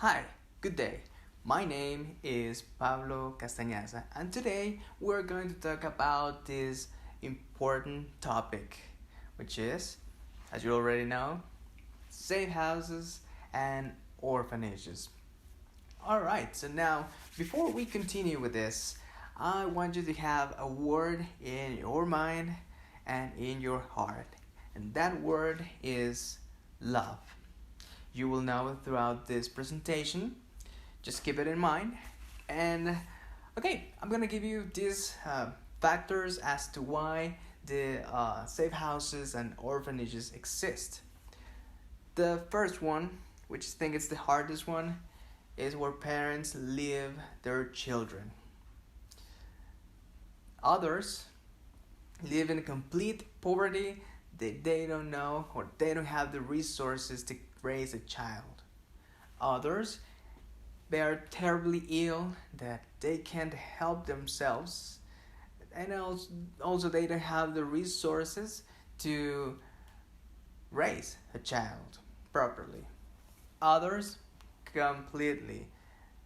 Hi, good day. My name is Pablo Castañaza, and today we're going to talk about this important topic, which is, as you already know, safe houses and orphanages. Alright, so now before we continue with this, I want you to have a word in your mind and in your heart, and that word is love. You will know it throughout this presentation. Just keep it in mind. And okay, I'm gonna give you these factors as to why the safe houses and orphanages exist. The first one, which I think is the hardest one, is where parents leave their children. Others live in complete poverty that they don't know or they don't have the resources to raise a child. Others, they are terribly ill that they can't help themselves, and also they don't have the resources to raise a child properly. Others, completely,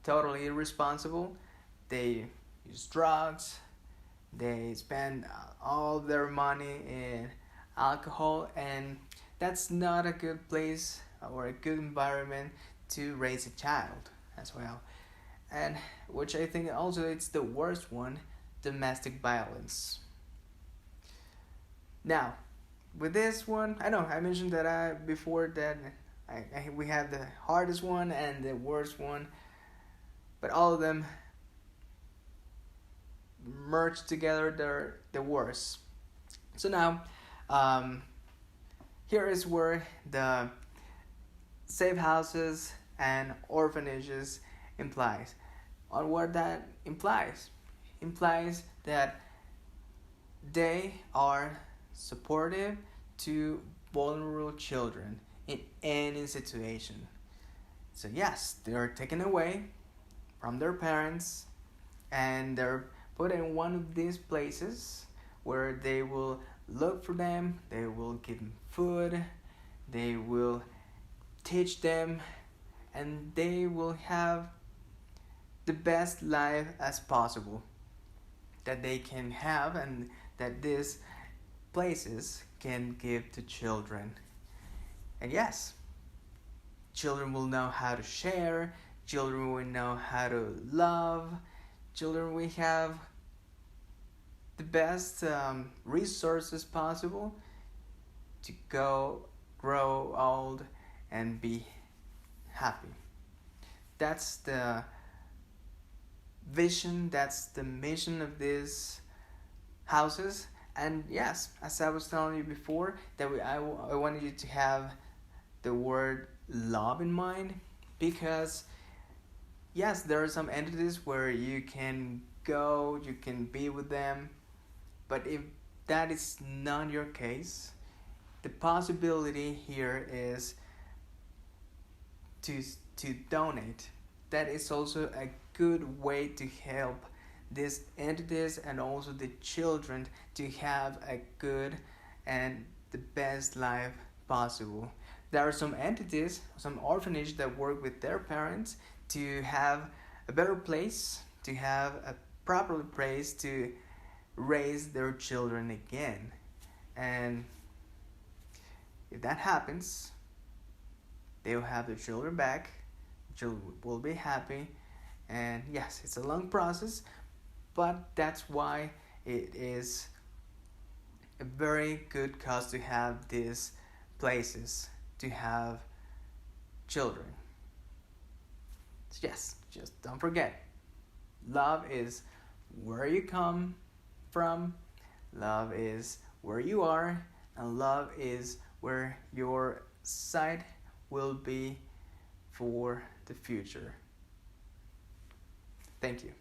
totally irresponsible. They use drugs, they spend all their money in alcohol, and that's not a good place or a good environment to raise a child as well. And which I think also it's the worst one, domestic violence. Now, with this one, I know I mentioned that before that we have the hardest one and the worst one, but all of them merged together, they're the worst. So now, here is where the safe houses and orphanages implies. On what that implies that they are supportive to vulnerable children in any situation. So yes, they are taken away from their parents and they're put in one of these places where they will look for them, they will give them food, they will teach them, and they will have the best life as possible that they can have and that these places can give to children. And yes, children will know how to share, children will know how to love, children will have the best resources possible to grow old and be happy. That's the vision, that's the mission of these houses. And yes, as I was telling you before, that I wanted you to have the word love in mind, because yes, there are some entities where you can go, you can be with them, but if that is not your case, the possibility here is to donate. That is also a good way to help these entities and also the children to have a good and the best life possible. There are some entities, some orphanages that work with their parents to have a better place, to have a proper place to raise their children again. And if that happens, they will have their children back, children will be happy, and yes, it's a long process, but that's why it is a very good cause to have these places, to have children. So yes, just don't forget, love is where you come from, love is where you are, and love is where your site will be for the future. Thank you.